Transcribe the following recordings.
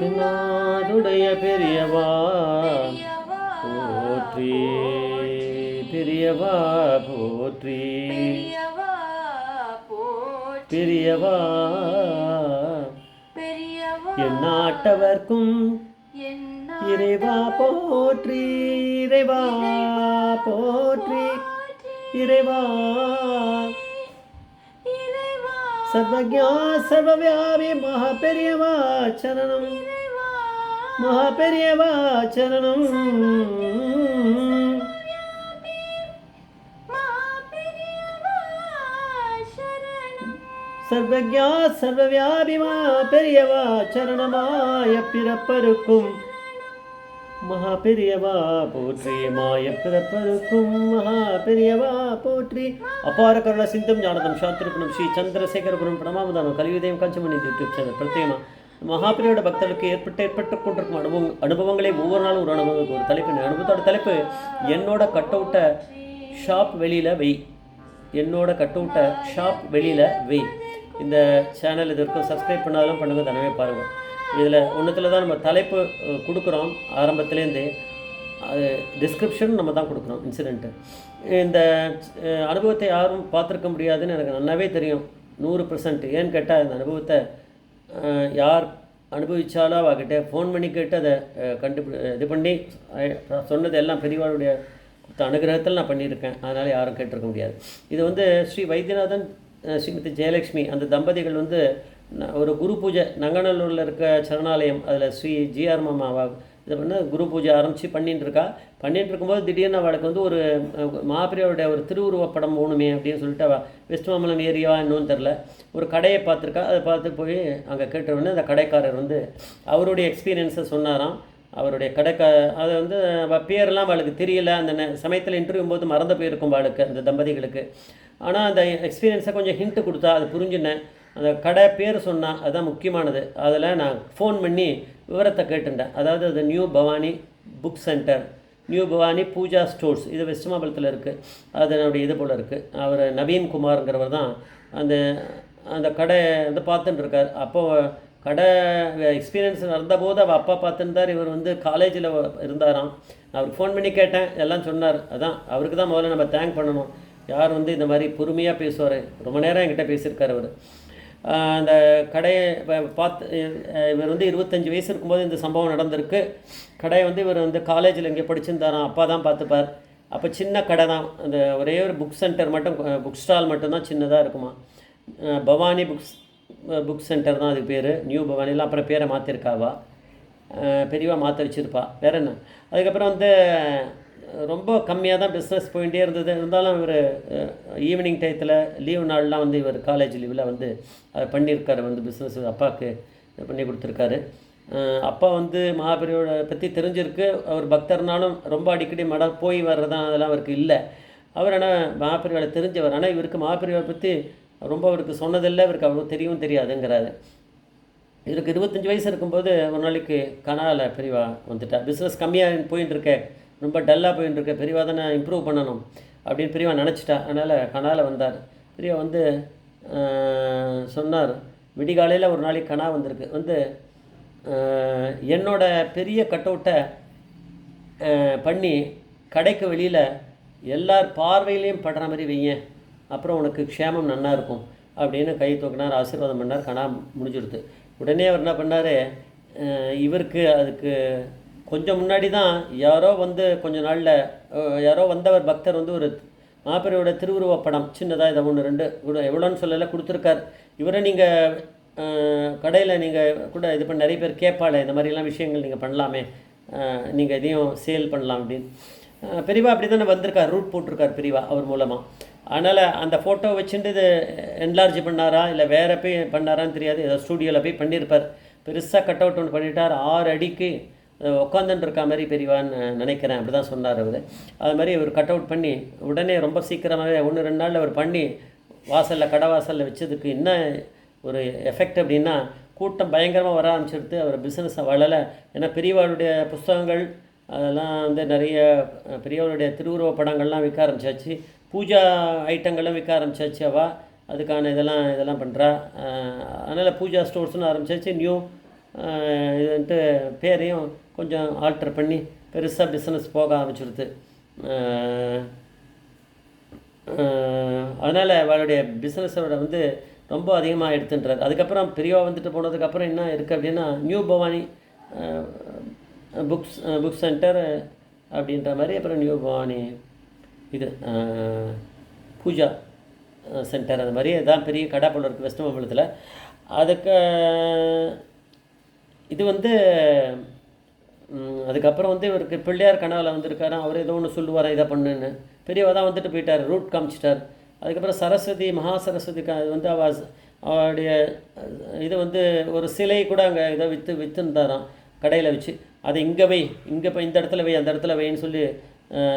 தென்னாடுடைய பெரியவா போற்றி, பெரியவா போற்றி, பெரியவா எந்நாட்டவர்க்கும் இறைவா போற்றி, இறைவா போற்றி, இறைவா சர்வஜா சர்வவியாபி மகாபெரியவா சரணம், மகாபெரியவா சரணம். சர்வஜா சர்வவியாபி மகாபெரியவா சரணமாய பிறப்பருக்கும் மகாபெரியவா போற்றி, மாய பிறப்பருக்கும் மகாபெரியவா போற்றி. அபார கருண சிந்தம் ஞானதம் சாத்திருப்பணம் ஸ்ரீ சந்திரசேகரபுரம் பிரணமாவதானம் கலியுதயம் காஞ்சமணி யூடியூப் சேனல் பிரத்யேகமாக மகாபெரியோட பக்தர்களுக்கு ஏற்பட்டு கொண்டிருக்கும் அனுபவங்களே ஒவ்வொரு நாளும் ஒரு அனுபவம், ஒரு தலைப்பு. அனுபவத்தோட தலைப்பு என்னோட கட் அவுட்டை ஷாப் வெளியில் வெய், என்னோட கட் அவுட்டை ஷாப் வெளியில் வெய். இந்த சேனல் இது வரைக்கும் சப்ஸ்கிரைப் பண்ணாலும் பண்ணுங்கள், தானே பாருங்கள். இதில் ஒன்றுத்தில் தான் நம்ம தலைப்பு கொடுக்குறோம் ஆரம்பத்துலேருந்தே, அது டிஸ்கிரிப்ஷன் நம்ம தான் கொடுக்குறோம். இன்சிடெண்ட்டு இந்த அனுபவத்தை யாரும் பார்த்துருக்க முடியாதுன்னு எனக்கு நல்லாவே தெரியும் 100%. ஏன்னு கேட்டால் இந்த அனுபவத்தை யார் அனுபவித்தாலும் அவகிட்ட ஃபோன் பண்ணி கேட்டு அதை இது பண்ணி சொன்னது எல்லாம் பெரியவாளுடைய அனுகிரகத்தில் நான் பண்ணியிருக்கேன். அதனால் யாரும் கேட்டிருக்க முடியாது. இது வந்து ஸ்ரீ வைத்தியநாதன் ஸ்ரீமதி ஜெயலக்ஷ்மி அந்த தம்பதிகள் வந்து ஒரு குரு பூஜை நங்கநல்லூரில் இருக்க சரணாலயம், அதில் ஸ்ரீ ஜிஆர் மாமாவா இதை பண்ண குரு பூஜை ஆரம்பித்து பண்ணிட்டு இருக்கும்போது திடீர்னு அவளுக்கு வந்து ஒரு மகாபிரியோடைய ஒரு திருவுருவப்படம் போகணுமே அப்படின்னு சொல்லிட்டு அவள் வெஸ்ட் மாம்பலம் ஏரியாவா இன்னொன்று தெரில ஒரு கடையை பார்த்துருக்கா. அதை பார்த்து போய் அங்கே கேட்டவுடனே அந்த கடைக்காரர் வந்து அவருடைய எக்ஸ்பீரியன்ஸை சொன்னாராம். அவருடைய அதை வந்து பேரெல்லாம் அவளுக்கு தெரியல, அந்த சமயத்தில் இன்டர்வியூ போது மறந்து போயிருக்கும் அவளுக்கு அந்த தம்பதிகளுக்கு. ஆனால் அந்த எக்ஸ்பீரியன்ஸை கொஞ்சம் ஹிண்ட்டு கொடுத்தா அது புரிஞ்சுனேன். அந்த கடை பேர் சொன்னால் அதுதான் முக்கியமானது. அதில் நான் ஃபோன் பண்ணி விவரத்தை கேட்டுட்டேன். அதாவது அது new Bhavani book centre, new Bhavani Pooja stores, west வெஸ்ட் மாம்பலத்தில் இருக்குது. அது என்னுடைய இது போல் இருக்குது. அவர் நவீன்குமார்ங்கிறவர் தான் அந்த கடை வந்து பார்த்துட்டு இருக்கார். அப்போது கடை எக்ஸ்பீரியன்ஸ் நடந்தபோது அவள் அப்பா பார்த்துருந்தார். இவர் வந்து காலேஜில் இருந்தாராம். நான் அவருக்கு ஃபோன் பண்ணி கேட்டேன், எல்லாம் சொன்னார். அதான் அவருக்கு தான் முதல்ல நம்ம தேங்க் பண்ணணும். யார் வந்து இந்த மாதிரி பொறுமையாக பேசுவார், ரொம்ப நேரம் என்கிட்ட பேசியிருக்கார் அவர். அந்த கடையை பார்த்து இவர் வந்து 25 வயசு இருக்கும்போது இந்த சம்பவம் நடந்திருக்கு. கடையை வந்து இவர் வந்து காலேஜில் இங்கே படிச்சிருந்தாராம். அப்பா தான் பார்த்துப்பார். அப்போ சின்ன கடை தான், அந்த ஒரே ஒரு புக் சென்டர் மட்டும், புக் ஸ்டால் மட்டும்தான் சின்னதாக இருக்குமா. பவானி புக் சென்டர் தான் அதுக்கு பேர். நியூ பவானிலாம் அப்புறம் பேரை மாற்றிருக்காவா, பெரியவா மாற்ற வச்சுருப்பா. வேறு என்ன. அதுக்கப்புறம் வந்து ரொம்ப கம்மியாக தான் பிஸ்னஸ் போயிட்டே இருந்தது. இருந்தாலும் இவர் ஈவினிங் டயத்தில் லீவு நாள்லாம் வந்து இவர் காலேஜ் லீவில் வந்து அதை பண்ணியிருக்காரு. வந்து பிஸ்னஸ் அப்பாவுக்கு பண்ணி கொடுத்துருக்காரு. அப்பா வந்து மகாபெரியோட பற்றி தெரிஞ்சிருக்கு. அவர் பக்தர்னாலும் ரொம்ப அடிக்கடி போய் வர்றதான் அதெல்லாம் அவருக்கு இல்லை. அவர் ஆனால் மகாபெரியோட தெரிஞ்சவர். ஆனால் இவருக்கு மகாபெரியோட பற்றி ரொம்ப அவருக்கு சொன்னதில்லை, இவருக்கு அவ்வளோ தெரியவும் தெரியாதுங்கிறாரு. இவருக்கு 25 வயசு இருக்கும்போது ஒரு நாளைக்கு கனால பெரியவா வந்துட்டார். பிஸ்னஸ் கம்மியாக போயின்னு இருக்கேன், ரொம்ப டல்லாக போயின்னு இருக்க, பெரியவா தானே இம்ப்ரூவ் பண்ணணும் அப்படின்னு பெரியவா நினச்சிட்டா. அதனால் கனால வந்தார். பெரியவா வந்து சொன்னார், விடிகாலையில் ஒரு நாளைக்கு கனா வந்திருக்கு. வந்து என்னோட பெரிய கட் அவுட்டை பண்ணி கடைக்கு வெளியில் எல்லார் பார்வையிலையும் படுற மாதிரி வையேன், அப்புறம் உனக்கு க்ஷேமம் நல்லா இருக்கும் அப்படின்னு கை தூக்கினார், ஆசீர்வாதம் பண்ணார். கனா முடிஞ்சிடுது. உடனே அவர் என்ன பண்ணார், இவருக்கு அதுக்கு கொஞ்சம் முன்னாடி தான் யாரோ வந்து கொஞ்ச நாளில் யாரோ வந்தவர் பக்தர் வந்து ஒரு மகாபெரியோட திருவுருவப்படம் சின்னதாக இதை 1-2 கூட எவ்வளோன்னு சொல்லலை கொடுத்துருக்கார். இவரை நீங்கள் கடையில் நீங்கள் கூட இது பண்ண நிறைய பேர் கேட்பாளே, இந்த மாதிரிலாம் விஷயங்கள் நீங்கள் பண்ணலாமே, நீங்கள் இதையும் சேல் பண்ணலாம் அப்படின்னு. பெரியவா அப்படி தானே வந்திருக்கார், ரூட் போட்டிருக்கார் பெரியவா அவர் மூலமாக. அதனால் அந்த ஃபோட்டோ வச்சுட்டு இது என்லார்ஜ் பண்ணாரா இல்லை வேறு போய் பண்ணாரான்னு தெரியாது. ஏதோ ஸ்டூடியோவில் போய் பண்ணியிருப்பார். பெருசாக கட் அவுட் ஒன்று பண்ணிட்டார். 6 அடிக்கு உட்காந்துட்டு இருக்கா மாதிரி பெரியவான்னு நினைக்கிறேன், அப்படி தான் சொன்னார் அவர். அது மாதிரி அவர் கட் அவுட் பண்ணி உடனே ரொம்ப சீக்கிரமாகவே 1-2 நாளில் அவர் பண்ணி வாசலில் கடை வாசலில் வச்சதுக்கு என்ன ஒரு எஃபெக்ட் அப்படின்னா, கூட்டம் பயங்கரமாக வர ஆரம்பிச்சிடுது. அவர் பிஸ்னஸை வளலை. ஏன்னா பெரியவாளுடைய புஸ்தகங்கள் அதெல்லாம் வந்து நிறைய பெரியவருடைய திருவுருவ படங்கள்லாம் விற்க ஆரம்பிச்சாச்சு. பூஜா ஐட்டங்களும் விற்க ஆரம்பிச்சாச்சு. அவள் அதுக்கான இதெல்லாம் பண்ணுறா. அதனால் பூஜா ஸ்டோர்ஸ்னு ஆரம்பிச்சாச்சு. நியூ இதுன்ட்டு பேரையும் கொஞ்சம் ஆல்டர் பண்ணி பெருசாக பிஸ்னஸ் போக ஆரம்பிச்சிடுது. அதனால் அவளுடைய பிஸ்னஸோட வந்து ரொம்ப அதிகமாக எடுத்துன்றார். அதுக்கப்புறம் பெரியவா வந்துட்டு போனதுக்கப்புறம் என்ன இருக்குது அப்படின்னா, நியூ பவானி புக் சென்டர் அப்படின்ற மாதிரி, அப்புறம் நியூ பவானி இது பூஜா சென்டர், அந்த மாதிரி தான் பெரிய கடை போல இருக்குது வெஸ்ட் மாம்பலத்தில். அதுக்கு இது வந்து அதுக்கப்புறம் வந்து இவருக்கு பிள்ளையார் கனவில் வந்திருக்காரு. அவர் ஏதோ ஒன்று சொல்லுவார், இதை பண்ணுன்னு. பெரியவா தான் வந்துட்டு போயிட்டார், ரூட் காமிச்சிட்டார். அதுக்கப்புறம் சரஸ்வதி மகா சரஸ்வதி வந்து அவளுடைய இது வந்து ஒரு சிலை கூட அங்கே இதை விற்றுந்தாராம் கடையில் வச்சு. அதை இங்கே வை, இங்கே இப்போ இந்த இடத்துல வை, அந்த இடத்துல வைன்னு சொல்லி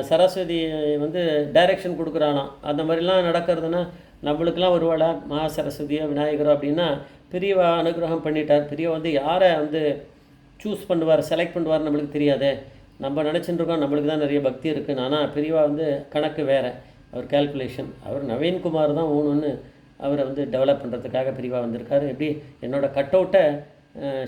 சரஸ்வதி வந்து டைரெக்ஷன் கொடுக்குறானாம். அந்த மாதிரிலாம் நடக்கிறதுனா நம்மளுக்கெல்லாம் ஒருவேளை மகா சரஸ்வதியோ விநாயகரோ அப்படின்னா பெரியவா அனுகிரகம் பண்ணிட்டார். பெரியவா வந்து யாரை வந்து சூஸ் பண்ணுவார், செலக்ட் பண்ணுவார் நம்மளுக்கு தெரியாது. நம்ம நினச்சிட்டு இருக்கோம் நம்மளுக்கு தான் நிறைய பக்தி இருக்குது. ஆனால் பெரியவா வந்து கணக்கு வேறு, அவர் கேல்குலேஷன். அவர் நவீன்குமார் தான் ஒன்று அவரை வந்து டெவலப் பண்ணுறதுக்காக பெரியவா வந்திருக்காரு. எப்படி என்னோடய கட் அவுட்டை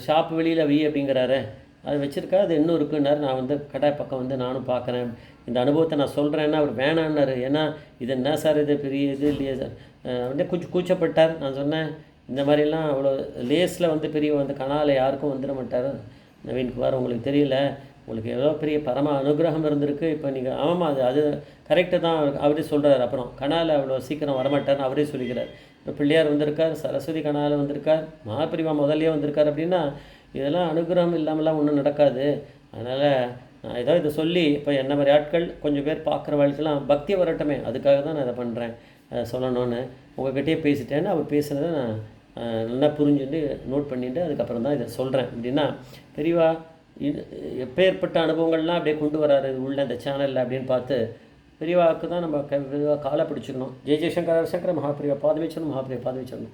ஷாப் வெளியில் வை அப்படிங்கிறாரு, அது வச்சுருக்கா, அது இன்னும் இருக்குன்னாரு. நான் வந்து கடை பக்கம் வந்து நானும் பார்க்குறேன், இந்த அனுபவத்தை நான் சொல்கிறேன்னா அவர் வேணான்னாரு. ஏன்னா இது என்ன சார், இது பெரிய இது இல்லையே சார் வந்து கொஞ்சம் கூச்சப்பட்டார். நான் சொன்னேன், இந்த மாதிரிலாம் அவ்வளோ லேஸில் வந்து பெரியவா வந்து கனால யாருக்கும் வந்துட மாட்டார் நவீன்குமார், உங்களுக்கு தெரியல, உங்களுக்கு எவ்வளோ பெரிய பரம அனுகிரகம் இருந்திருக்கு. இப்போ நீங்கள் ஆமாம் அது கரெக்டு தான் அவரே சொல்கிறார். அப்புறம் கனால அவ்வளோ சீக்கிரம் வரமாட்டார்னு அவரே சொல்லிக்கிறார். இப்போ பிள்ளையார் வந்திருக்கார், சரஸ்வதி கனால வந்திருக்கார், மகாபிரிவா முதல்லையே வந்திருக்கார். அப்படின்னா இதெல்லாம் அனுகிரகம் இல்லாமலாம் ஒன்றும் நடக்காது. அதனால் நான் ஏதோ இதை சொல்லி இப்போ என்ன மாதிரி ஆட்கள் கொஞ்சம் பேர் பார்க்குற வாழ்க்கைலாம் பக்தி வரட்டுமே, அதுக்காக தான் நான் இதை பண்ணுறேன் சொல்லணும்னு உங்கள்கிட்டயே பேசிட்டேன்னு. அவர் பேசுனதை நான் நல்லா புரிஞ்சுட்டு நோட் பண்ணிட்டு அதுக்கப்புறம் தான் இதை சொல்கிறேன். அப்படின்னா பெரியவா எப்பேற்பட்ட அனுபவங்கள்லாம் அப்படியே கொண்டு வராரு உள்ள இந்த சேனலில் அப்படின்னு பார்த்து பெரியவாவுக்கு தான் நம்ம பெரியவா காலை பிடிச்சிக்கணும். ஜெய் ஜெய்சங்கர சங்கர மகாபிரிவா பாதமேச்சணும், மகாபிரிவா பாதமேச்சணும்.